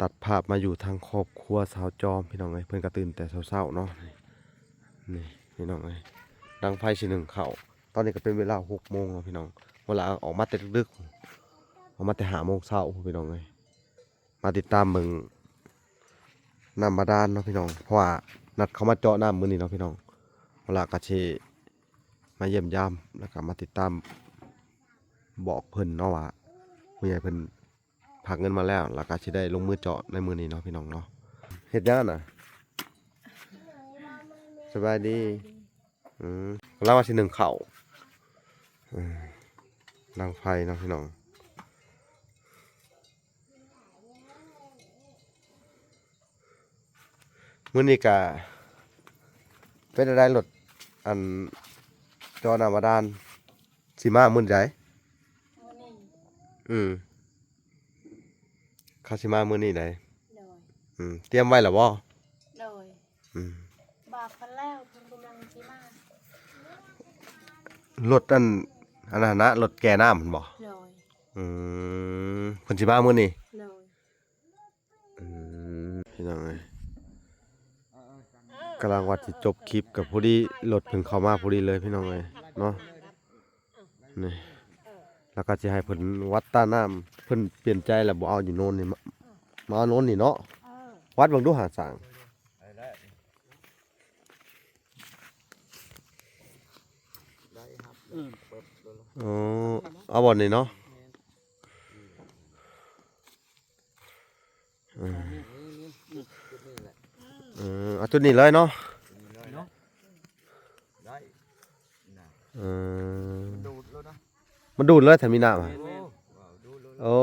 ตัดภาพมาอยู่ทางครอบครัวสาวจอมพี่น้องเอ้ยเพิ่นก็ตื่นแต่เช้าๆเนาะนี่พี่น้องเอ้ยดังไฟสิหนึ่งเข้าตอนนี้ก็เป็นเวลา6 โมงแล้วพี่น้องเวลาออกมาแต่ดึกๆออกมาแต่5 โมงเช้าพี่น้องเอ้ยมาติดตามเบิ่งน้ำบาดาลเนาะพี่น้องเพราะว่านัดเขามาเจาะน้ำมื้อนี้เนาะพี่น้องเวลาก็สิมาเยี่ยมยามแล้วก็มาติดตามบอกเพิ่นเนาะว่าผู้ใหญ่เพิ่นผากเงินมาแล้วแล้วก็สิได้ลงมือเจาะในมื้อนี้เนาะพี่น้องเนาะเฮ็ดหยังน่ะสบายดีเราว่าสิหนึ่งเข่าดังไฟเนาะพี่น้องมื้อนี้ก็เป็นอะไรรถอันจอหน้าบาดาลสิมามื้อใดคาสิมามื้อนี้ได้เตรียมไว้แล้วบ่โดยบอกคนแล้วเพิ่นกำลังสิมารถอันนั้นนะรถแก่น้ำมันบ่โดยเพิ่นสิมามื้อนี้โดยพี่น้องเอ้ยกำลังว่าสิจบคลิปกับพอดีรถเพิ่นเข้ามาพอดีเลยพี่น้องเอ้ยเนาะนี่แล้วก็สิให้เพิ่นวัดต้าน้ำเพิ่นเปลี่ยนใจแล้วบ่เอาอยู่โน่นนี่มาโน่นนี่เนาะวัดเบิ่งดูหาสร้างอ๋อเอาบ่นี่เนาะเอาจุดนี้เลยเนาะมันดูดเลยถ้ามีน้ำอ่ะโอ้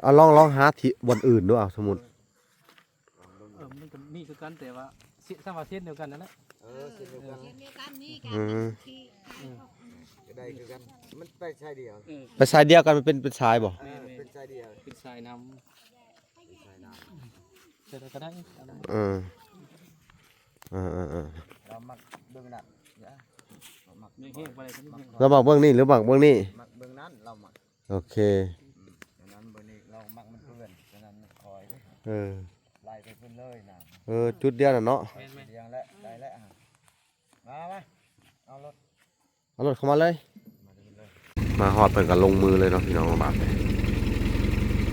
เอาลองหาที่บนอื่นด้วยเอาสมมุติมันก็มีคือกันแต่ว่าสร้างว่าเส้นเดียวกันนั่นแหละเส้นเดียวกันนี่กันได้คือกันมันไปชายเดียวไปสายเดียวกันมันเป็นชายบ่เป็นชายเดียวเป็นสายน้ำแต่ก็ได้เรามักเบื้องนั้นเรามักเบื้องนี้หรือมักเบื้องนี้มักเบื้องนั้นเรามักโอเคดังนั้นเบื้องนี้เรามักมันเพื่อนดังนั้นคอยไล่ไปเพื่อนเลยนะจุดเดียวน่ะเนาะเดียวแล้วได้แล้วมาเอารถเข้ามาเลยมาฮอดเพิ่นก็ลงมือเลยเนาะพี่น้องบาดนี้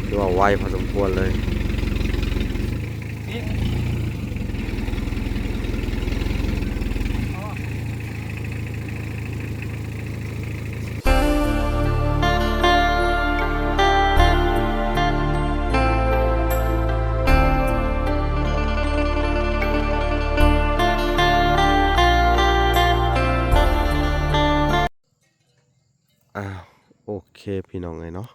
คือว่าไวพอสมควรเลยโอเคพี่น้องเนาะ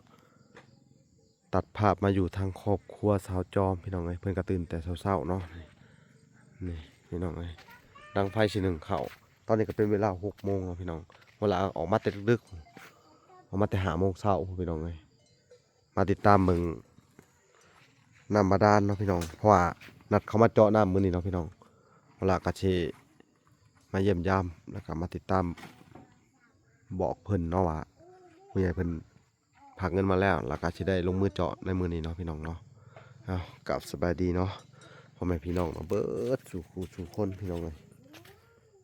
ตัดภาพมาอยู่ทางครอบครัวสาวจอมพี่น้องเพิ่นก็ตื่นแต่เช้าๆเนาะนี่พี่น้องดังไฟสิหนึ่งเข้าตอนนี้ก็เป็นเวลา6 โมงแล้วพี่น้องเวลาออกมาแต่ดึกๆออกมาแต่5 โมงเช้าพี่น้องมาติดตามเบิ่งน้ำบาดาลเนาะพี่น้องเพราะว่านัดเขามาเจาะน้ำมื้อนี้เนาะพี่น้องเวลาก็สิมาเยี่ยมยามแล้วก็มาติดตามบอกเพิ่นเนาะว่าผู้ใหญ่เพิ่นผากเงินมาแล้วแล้วก็สิได้ลงมือเจาะในมื้อนี้เนาะพี่น้องเนาะกับสบายดีเนาะพ่อแม่พี่น้องเบิดสู่คู่สู่คนพี่น้อง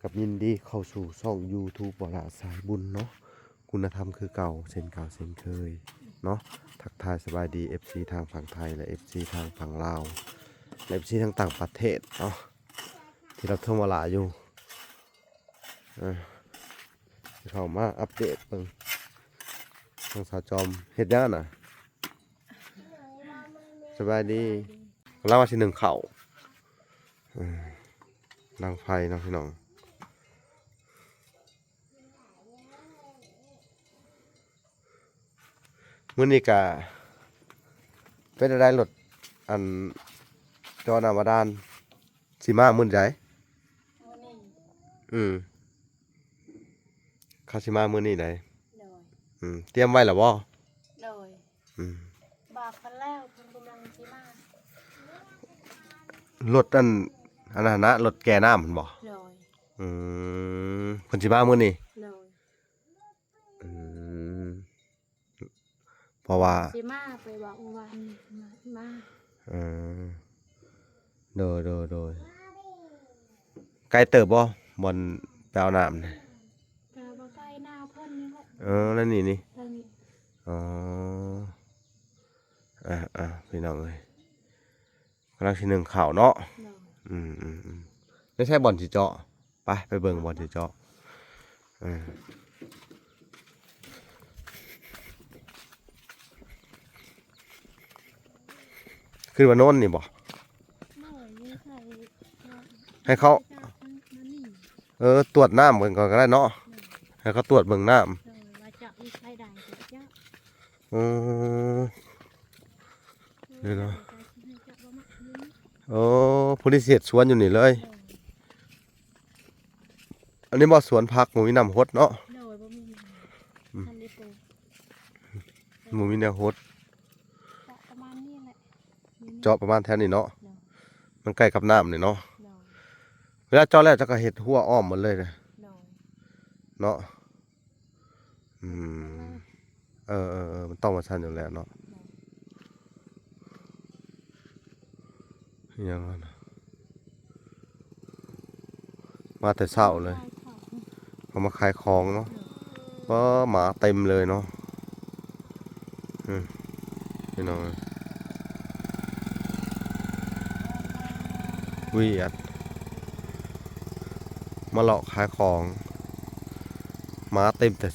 กับยินดีเข้าสู่ช่อง YouTube บ่ละสายบุญเนาะคุณธรรมคือเก่าเช่นเก่าเช่นเคยเนาะทักทายสบายดี FC ทางฝั่งไทยและ FC ทางฝั่งลาวและ FC ทางต่างประเทศเนาะที่รับชมเวลาอยู่เข้ามาอัปเดตเบิ่งทางสาวจอมเฮ็ดหยังน่ะสบายดีเราว่าสิหนึ่งเข่าดังไฟเนาะพี่น้องมื้อนี้ก็เป็นอะไรรถอันจอหน้าบาดาลสิมามื้อใดคาสิมามื้อนี้ได้เตรียมไว้แล้วบ่โดยบอกคนแล้วเพิ่นกำลังสิมาร ถอันนั้นนะรถแก่น้ำมันบ่โดยเพิ่นสิมามื้อนี้โดย เพราะว่า สิมาไปบอกวันมา เออโดยไกลเติบบ่บ่อนไปเอาน้ำนี่ ก็บ่ใกล้หน้าเพิ่นนี่แหละ นั่นนี่ ทางนี้ อ๋อพี่น้องเอ้ยกำลังสินึ่งข้าวเนาะ เนาะ ไม่ใช่บ่อนสิเจาะไปเบิ่งบ่อนสิเจาะขึ้นว่าโน่นนี่บ่ หน่อยนี่ใคร ให้เขา จากมานี่ ตรวจน้ำกันก่อนก็ได้เนาะให้เขาตรวจเบิ่งน้ำ เลยว่าจะมีใครได้เจ้า อ๋อ นี่เนาะ ผู้ที่เสียดสวนอยู่นี่เลย อันนี้บ่สวนผักหมูมีน้ำฮดเนาะ โดยบ่มีทันได้ปลูก หมูมีแนวฮด ประมาณนี้แหละ เจาะประมาณแถวนี้เนาะ เนาะ มันใกล้กับน้ำนี่เนาะ เนาะ เวลาเจาะแล้วจะก็เฮ็ดหัวอ้อมหมดเลยนะ เนาะ เนาะมันต้องมาชันอยู่แล้วเนาะยังไงนะมาแต่เช้าเลยเขามาขายของเนาะก็หมาเต็มเลยเนาะพี่น้องวิ่งมาหลอกขายของหมาเต็มแต่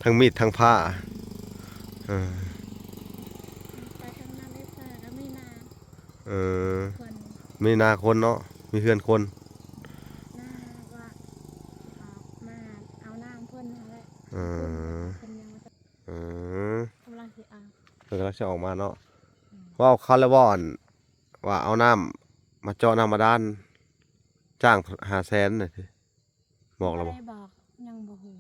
ทั้งมีดทั้งผ้าไปทางนั้นได้แต่ก็ไม่นาน คน มีนาคนเนาะมีเพื่อนคน หน้าว่ามาเอาน้ำเพิ่นนั่นแหละ เออ เพิ่นยัง เออก ำลังสิเอา เพิ่นกำลังจะออกมาเนาะว่าเขาแล้วว่าเอาน้ำมาเจาะน้ำมาด้านจ้าง500,000น่ะสิบอกแล้วบ่ ได้บอกยังบ่ฮู้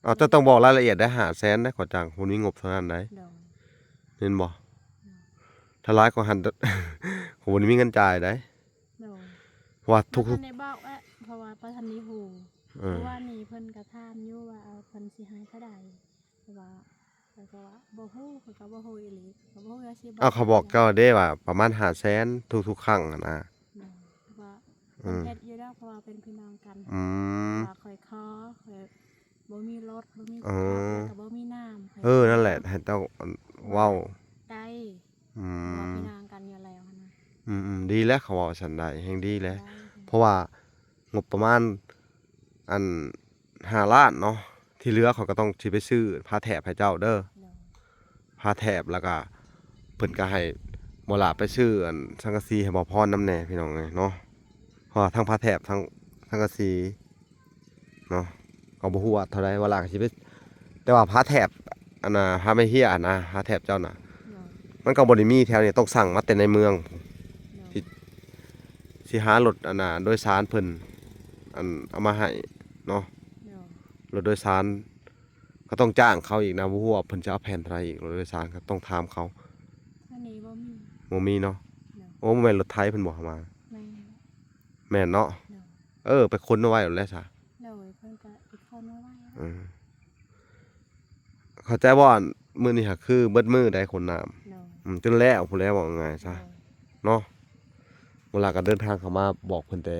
เอาจะต้องบอกรายละเอียดได้500,000ได้ขอจ้างคนนี้งบเท่านั้นได้ โดย เห็นบ่ถ้าร้ายกว่าหัน คนนี้มีเงินจ่ายได้ โดย เพราะว่าทุ บ่ทั ก นได้บอกว่าเพราะว่าบ่ทันได้ฮู้ ๆ เพราะว่านี่เพิ่นก็ถามอยู่ว่าเอาเพิ่นสิให้เท่าใดเพราะว่าแล้วก็ว่าบ่ฮู้เพิ่นก็บ่ฮู้อีหลีก็บ่ฮู้ว่าสิบอก เขาบอกเจ้าเด้ว่าประมาณ500,000ทุกๆครั้งอะนะ โดยว่าเพิ่นเฮ็ดอยู่แล้วเพราะว่าเป็นพี่น้องกัน ว่าข่อยข่อยบ่มีรถบ่มี อ๋อ ข้าวแล้วก็บ่มีน้ำข่อย นั่นแหละให้เจ้าเว้า ได้ อื ว่าม พี่นางกันอยู่แล้วนะ ดีแล้วเขาบอกฉันได้แห่งดีแล้ว ได้ เพราะว่างบประมาณอัน5 ล้านเนาะที่เหลือเขาก็ต้องสิไปซื้อผ้าแถบให้เจ้าเด้อ เนาะ ผ้าแถบแล้วก็เพิ่นก็ให้บ่ล่ะไปซื้ออันสังกะสีให้บ่พรนำแหน่พี่น้องเอ้ยเนาะเพราะว่าทั้งผ้าแถบทั้งสังกะสีเนาะก็บ่ฮู้ว่าเท่าใดว่าล่ะก็สิไปแต่ว่าผ้าแถบอันน่ะผ้าไม่เฮียอันนะผ้าแถบเจ้าน่ะ เนาะ มันก็บ่ได้มีแถวนี้ต้องสั่งมาแต่ในเมือง เนาะ สิหารถอันน่ะโดยสารเพิ่นอันเอามาให้เนาะ เนาะ รถโดยสารก็ต้องจ้างเขาอีกนะบ่ฮู้ว่าเพิ่นจะเอาแผ่นเท่าไหร่อีกรถโดยสารก็ต้องถามเขา อันนี้บ่มี บ่มีเนาะ เนาะ โอ้บ่แม่นรถไทยเพิ่นบอกมา แม่ แม่นเนาะ เนาะ ไปค้นเอาไว้แล้วแหละซะ เนาะเพิ่นก็อีกคนเอาไว้ อืมเข้าใจว่ามื้อนี้ก็คือเบิดมื้อได้คนน้ำ เนาะ จนแล้วพู้นแล้วว่าง่ายซะ เนาะ เนาะเวลาก็เดินทางเข้ามาบอกเพิ่นแต่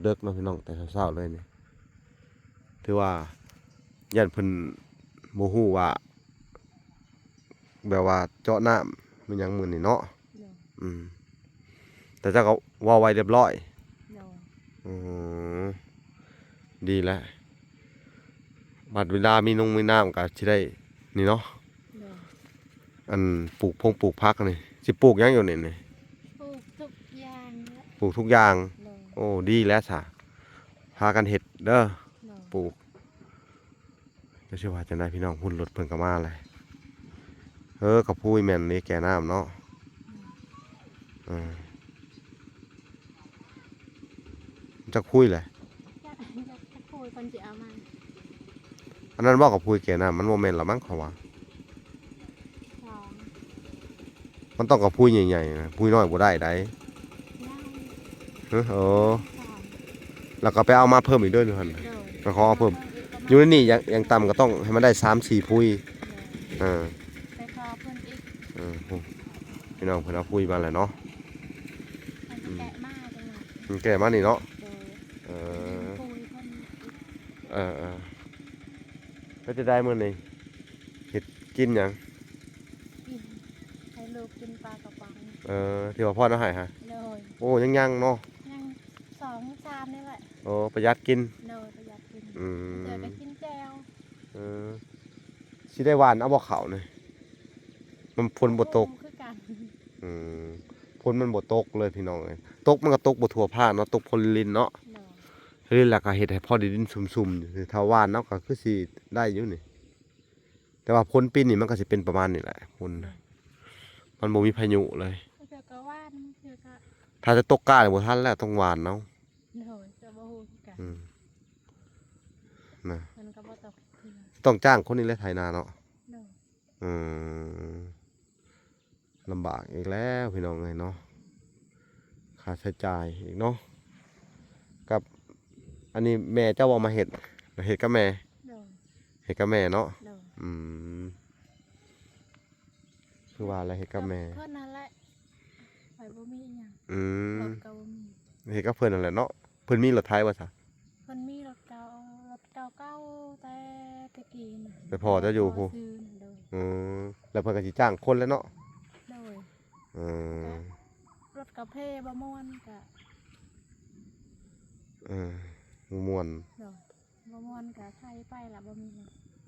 ดึกๆเนาะพี่น้องแต่เช้าๆเลยนี่ถือว่าญาติเพิ่นบ่ฮู้ว่าแบบว่าเจาะน้ำมันหยังมื้อนี้เนาะ เนาะ แต่เจ้าก็เว้าไว้เรียบร้อย เนาะ อืมดีแล้วบัดเวลามีมีน้ำก็สิได้นี่เนาะ เนาะ อันปลูกผักนี่สิปลูกหยังอยู่นี่ ปลูกทุกอย่างแหละ ปลูกทุกอย่าง เนาะ โอ้ดีแล้วซะพากันเฮ็ดเด้อ เนาะ ปลูกจะเชื่อว่าจะได้พี่น้องหุ่นรถเพิ่นก็มาเลยกับพูยแม่นนี่แก่น้ำเนาะจะคุยเลย จะคุยเพิ่นสิเอามา อันนั้นบอกกับพูยแก่น้ำมันโมเมนต์ละมั้งเขาว่า สอง มันต้องกับพูยใหญ่ๆนะพูยน้อยบ่ได้ได้ ได้ เออ สอง แล้วก็ไปเอามาเพิ่มอีกด้วยนึงหั่น เนาะ ไปขอเอาเพิ่มอยู่ในนี่ยังต่ำก็ต้องให้มันได้3-4พูย เนาะ อ่า ไปขอเพิ่นอีก โอ้พี่น้องเพิ่นเอาคุยมาแล้วเนาะ มันจะแกะมาจังหวะ มันแก่มานี่เนาะ โดย เออ คุยเพิ่นอีก เออก็จะได้มื้อนี้เฮ็ดกินหยัง กินให้ลูกกินปลากระป๋อง ที่ว่าพ่อเอาให้ฮะ เลย โอ้ยังเนาะ ยัง2-3นี่แหละ โอ้ประหยัดกิน เลยประหยัดกิน อืม เดี๋ยวได้กินแจว เออสิได้หวานเอาบ่เข้านี่มันฝนบ่ตก คือกัน อืมฝนมันบ่ตกเลยพี่น้องเอ้ยตกมันก็ตกบ่ทั่วภาคเนาะตกพลลินเนาะ เลย ลินแล้วก็เฮ็ดให้พอได้ดินซุ่มๆอยู่ถ้าหวานเนาะก็คือสิได้อยู่นี่แต่ว่าฝนปีนี้มันก็สิเป็นประมาณนี้แหละฝนน่ะมันบ่มีพายุเลย เดี๋ยวก็ว่านเดี๋ยวก็ ถ้าจะตกกล้าเนี่ยบ่ทันแล้วต้องหวานเนาะ เลยจะบ่ฮู้คือกัน อืมนะ มันก็บ่ตกเทื่อ ต้องจ้างคนนี้แหละไถนาเนาะ เลย อืมลำบากอีกแล้วพี่น้องเอ้ยเนาะค่าใช้จ่ายอีกเนาะกับอันนี้แม่เจ้าบ่มาเฮ็ดกับแม่ เลย เฮ็ดกับแม่เนาะ เลย อืมคือว่าอะไรเฮ็ดกับแม่ เพิ่นนั่นแหละไปบ่มีอิหยัง อืม รถก็บ่มี เฮ็ดกับเพิ่นนั่นแหละเนาะเพิ่นมีรถไถบ่ซะ เพิ่นมีรถเก่าแต่ตะกี้น่ะ แต่พ่อจะอยู่พู ซื้อน่ะเลย อืมแล้วเพิ่นก็สิจ้างคนแล้วเนาะ เลย อืม รถกาแฟบ่ม่วนก็ ม่วน เลยบ่ม่วนก็ไทยไปล่ะบ่มี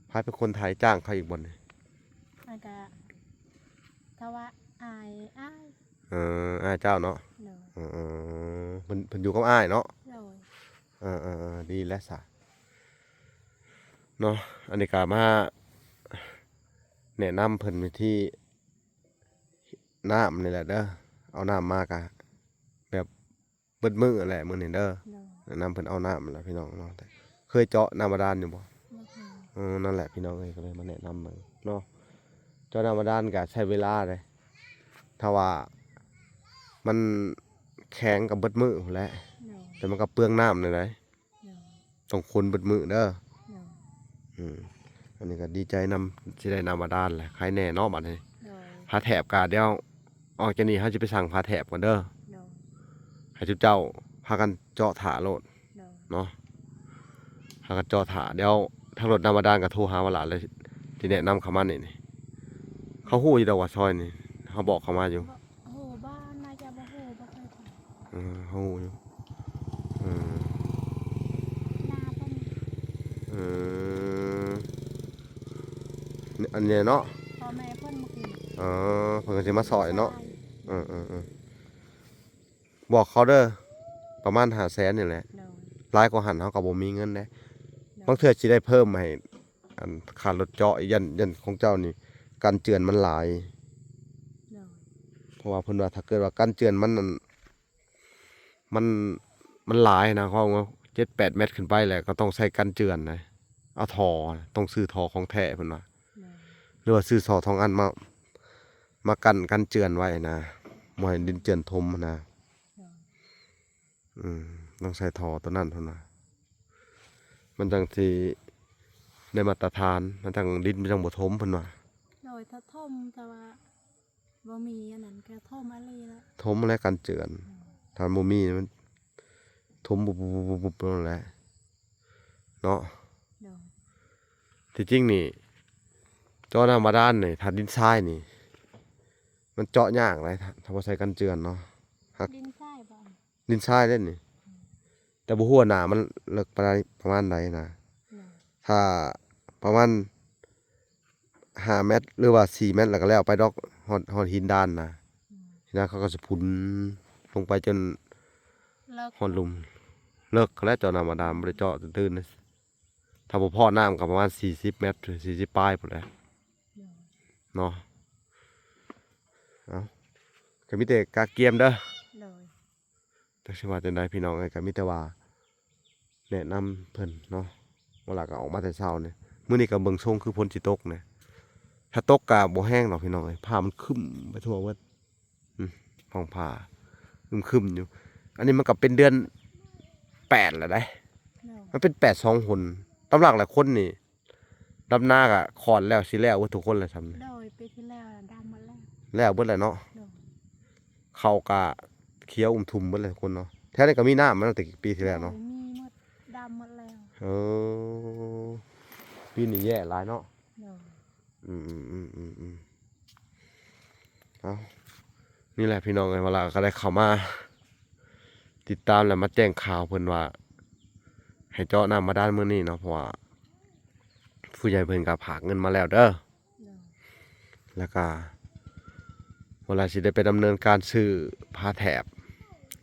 พายเป็นคนไทยจ้างเขาอีกบ่นี่ มันก็ถ้าว่าอาย อ้ายเจ้าเนาะ เลย เพิ่นอยู่กับอ้ายเนาะ เลย ดีแล้วซะเนาะอันนี้ก็มาแนะนำเพิ่นวิธีน้ำนี่แหละเด้อเอาน้ำมากะแบบเบิดมื้อแหละมื้อนี้เด้อ เลย แนะนำเพิ่นเอาน้ำนั่นแหละพี่น้องเนาะแต่เคยเจาะน้ำบาดาลอยู่บ่ บ่เคย นั่นแหละพี่น้องเอ้ยก็เลยมาแนะนำเบิ่งเนาะเจาะน้ำบาดาลก็ใช้เวลาเลยถ้าว่ามันแข็งกับเบิดมื้อพู้นแหละ เลย แต่มันก็เปลืองน้ำนี่แหละ เลย ต้องคนเบิดมื้อเด้อ เลย อันนี้ก็ดีใจนำที่ได้นำมาด้านแหละใครแน่เนอกบัดนี้ เลย พาแถบกาเดี๋ยวออกจากนี้เขาจะไปสั่งพาแถบกันเด้อ เลย ให้ทุกเจ้าพากันเจาะถาโลด เลย เนาะพากันเจาะถาเดี๋ยวทางรถนำมาด้านก็โทรหาว่าหลานเลยที่แนะนำเขามานี่เขาฮู้อยู่ดอกว่าซอยนี่เขาบอกเขามาอยู่ โอ้โหบ้านน่าจะบ่ฮู้บ่เคยไป เขาฮู้อยู่อืม นาเพิ่น อืมอันนี้เนาะ พ่อแม่เพิ่นมากิน เพิ่นก็สิมาซอยเนาะบอกเขาเด้อประมาณ500,000นี่แหละ เลย หลายกว่าหันเขาก็บ่มีเงินเด้บางเทื่อสิได้เพิ่มให้อันค่ารถเจาะยันของเจ้านี่การเจือนมันหลาย เลย เพราะว่าเพิ่นว่าถ้าเกิดว่าการเจือนมันนั่นมันหลายนะเขาว่า7-8 เมตรขึ้นไปแหละก็ต้องใช้การเจือนนะเอาท่อต้องซื้อท่อของแท้เพิ่นว่า เลย หรือว่าซื้อท่อทองอันมากันเจือนไว้นะบ่ให้ดินเจือนทมนะ เลย ต้องใช้ท่อตัวนั้นเพิ่นว่ามันจังสิได้มาตรฐานมันจังดินมันจังบ่ทมเพิ่นว่า เลยถ้าท่มแต่ว่าบ่มีอันนั้นก็ท่มอะไรละ ทมและการเจือนถ้าบ่มีมันทมบุบๆๆๆนั่นแหละเนาะ เลย ที่จริงนี่เจาะน้ำบาดาลนี่ถ้าดินทรายนี่ มันเจาะยากเลยถ้าบ่ใช้กันเจือนเนาะ ดินทรายบ่ ดินทรายเด้นี่ แต่บ่ฮู้ว่าหน้ามันเลิกประมาณใดนะ เลย ถ้าประมาณ5 เมตรหรือว่า4 เมตรแล้วก็แล้วไปดอกฮอดหินด้านนะหินด้านเขาก็สิพุนลงไปจน แล้ว ฮอดหลุมเลิกแล้วเจาะน้ำบาดาลบ่ได้เจาะตื้นๆนะถ้าบ่พอน้ำก็ประมาณ40 เมตรหรือ40ปลายพุ่นแหละ เลย เนาะเอาก็มีแต่กาเกียมเด้อ เลย จักสิว่าจังได๋พี่น้องเอ้ยก็มีแต่ว่าแนะนำเพิ่นเนาะว่าล่ะก็ออกมาแต่เช้านี่มื้อนี้ก็เบิ่งทรงคือฝนสิตกนะถ้าตกก็บ่แห้งดอกพี่น้องเอ้ยผ้ามันครึ้มไปทั่วเบิดท้องผ้าครึ้มๆอยู่ อันนี้มันก็เป็นเดือน8แล้วได้ เลย มันเป็น8 2หนตำหลักหลายคนนี่ ดำนาก็ขอนแล้วสิแล้วเบิดทุกคนเลยทำนี่ โดยปีที่แล้วดำหมดแล้ว แล้วเบิดแล้วเนาะ โดย เขาก็เขียวทุ่มเบิดเลยทุกคนเนาะแท้นี่ก็มีน้ำมาตั้งแต่ปีที่แล้วเนาะ โดยมีหมดดำหมดแล้ว เออปีนี้แย่หลายเนาะ โดย เอานี่แหละพี่น้องไงเวลาก็ได้เข้ามาติดตามแล้วมาแจ้งข่าวเพิ่นว่าให้เจาะน้ำมาด้านมื้อนี้เนาะเพราะว่าผู้ใหญ่เพิ่นก็ฝากเงินมาแล้วเด้อ โดย แล้วก็เวลาสิได้ไปดำเนินการซื้อผ้าแถบ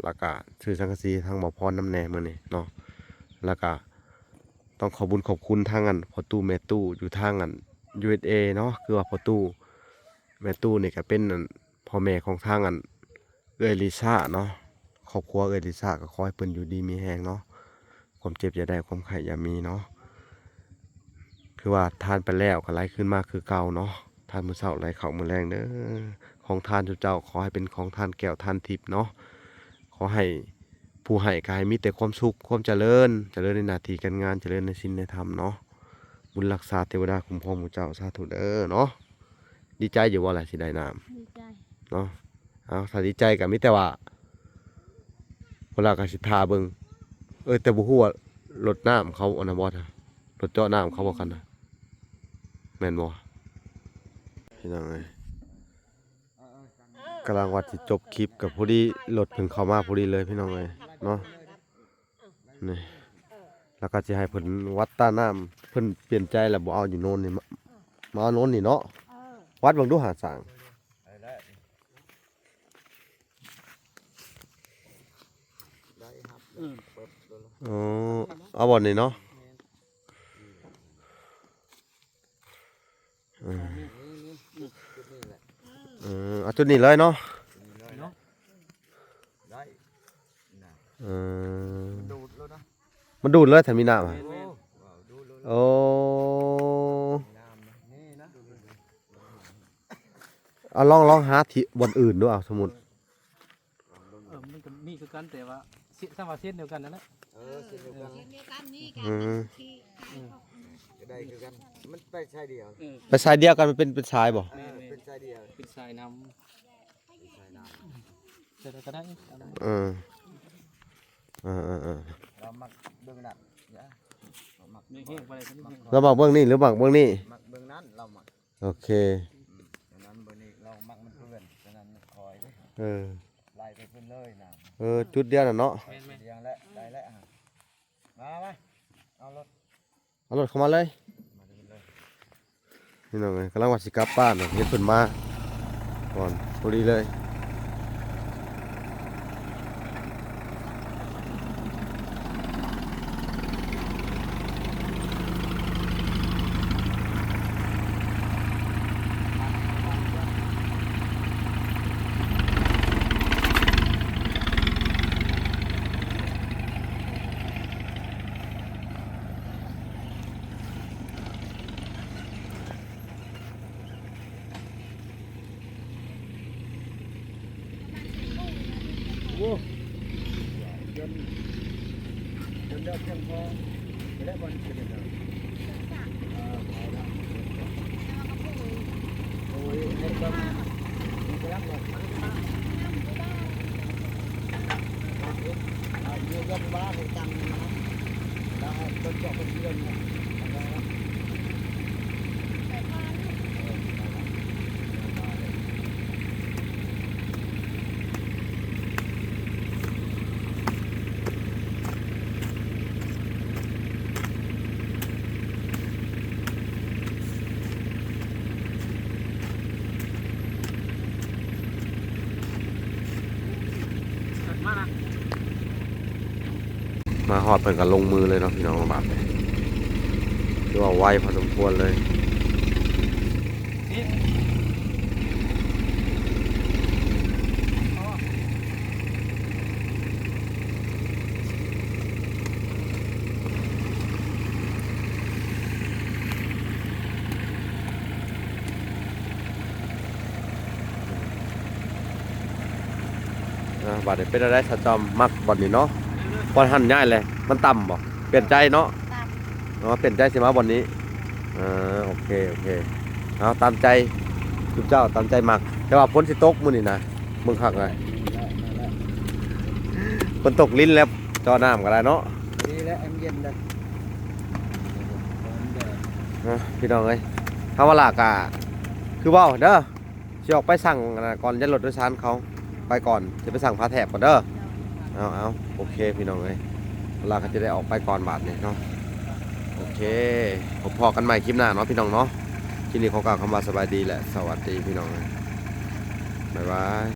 แล้วก็ซื้อสังกะสีทางหมอพรน้ำแหน่มื้อนี้เนาะแล้วก็ต้องขอบคุณทางอันพ่อตู้แม่ตู้อยู่ทางอัน USA เนาะคือว่าพ่อตู้แม่ตู้นี่ก็เป็นอันพ่อแม่ของทางอันเอื้อยลิซ่าเนาะครอบครัวเอื้อยลิซ่าก็ขอให้เพิ่นอยู่ดีมีแฮงเนาะความเจ็บอย่าได้ความไข้อย่ามีเนาะคือว่าทานไปแล้วก็ไหลขึ้นมาคือเก่าเนาะทานมื้อเช้าไหลเข้ามื้อแลงเด้อของทานเจ้าขอให้เป็นของทานแก้วทานทิพย์เนาะขอให้ผู้ให้ก็ให้มีแต่ความสุขความเจริญในหน้าที่การงานเจริญในศีลในธรรมเนาะบุญรักษาเทวดาคุ้มครองหมู่เจ้าสาธุเด้อเนาะดีใจอยู่ว่าแหละสิได้น้ำ ดีใจ เนาะเอาถ้าดีใจก็มีแต่ว่าเวลาก็สิทาเบิ่งแต่บ่ฮู้ว่ารถน้ำเขาอันนั้นบ่นะรถเจาะน้ำเขาบ่คันน่ะแม่นบ่พี่น้องเอ้ยกำลังว่าสิจบคลิปกับพอดีรถเพิ่นเข้ามาพอดีเลยพี่น้องเอ้ยเนาะนี่แล้วก็สิให้เพิ่นวัดต้าน้ำเพิ่นเปลี่ยนใจแล้วบ่เอาอยู่โน่นนี่มาเอาโน่นนี่เนาะวัดเบิ่งดูหาสร้าง ได้ครับเปิดดูแล้ว อ๋อเอาบ่อนนี่เนาะเอาจุดนี้เลยเนาะ นี่เลยเนาะได้น่ะ เออ ดูดแล้วนะ มันดูดเลยถ้ามีน้ำอ่ะ โอ้ว้าวดูดแล้ว โอ้ น้ำนะนี่นะดูดู เอาลองหาที่บนอื่นด้วยเอาสมมุติ มันก็มีคือกันแต่ว่าสร้างว่าเส้นเดียวกันนั่นแหละ เส้นเดียวกัน เดียวกันนี่กัน อืม ที่ ก็ได้คือกันมันไปใช่เดียว ไปสายเดียวกันมันเป็นสายบ่ เป็นใช่เดียว เป็นสายน้ ใช่น้ ำแต่ก็ได้อะไร เออำเรามักเบื้องนั้นนะเรามัก ไม่แห้งไปเลยทั้งนี้ เราบักเบื้องนี้หรือบักเบื้องนี้ มักเบื้องนั้นเรามัก โอเค ฉะนั้นเบื้องนี้เรามักมันเพื่อนฉะนั้นคอยด้วย เออ ไล่ไปเพื่อนเลยนะ จุดเดียวน่ะเนาะ แม่นไหม เดียวแล้วได้แล้วมาไหมเอารถ เอารถเข้ามาเลย มาดูเลย นี่น้องเอ้ยกำลังว่าสิกลับบ้านเนาะเฮ็ดเพิ่นมาก่อนพอดีเลยโอ้จนเลิกเพียงพอไม่ได้บอลเกินเลยโอ้ยให้ต้นมีกระลักหมดเอาเยอะๆบ้าไปตังนะแล้วต้นเจาะเป็นเดือนนะอะไรนะมานะ มาฮอดเพิ่นก็ลงมือเลยเนาะพี่น้องบาดนี้คือว่าไวพอสมควรเลย นี่ บาดนี้เป็นอะไรสะจอมมักบ่อนนี้เนาะบ่อนหันง่ายเลยมันต่ำบ่เปลี่ยนใจเนาะ ตาม เปลี่ยนใจสิมาบ่อนนี้โอ เคเอาตามใจทุกเจ้าตามใจมักแต่ว่าฝนสิตกมื้อนี้นะมึงคักเลย นั่นแหละ ฝนตกลิ้นแล้วจอน้ำก็ได้เนาะ ดีแล้วแอมเย็นเลยแดด พี่น้องเอ้ยถ้าว่าลากะคือเว้าเด้อสิออกไปสั่งอันน่ะก่อนยันรถโดยสารเขาไปก่อนจะไปสั่งผ้าแถบก่อนเด้อเอาโอเคพี่น้องเอ้ยเวลาเขาจะได้ออกไปก่อนบาทนี่เนาะโอเคพบกันใหม่คลิปหน้าเนาะพี่น้องเนาะคลิปนี้ขอกล่าวคำว่าสบายดีแหละสวัสดีพี่น้องเอ้ยบ๊ายบาย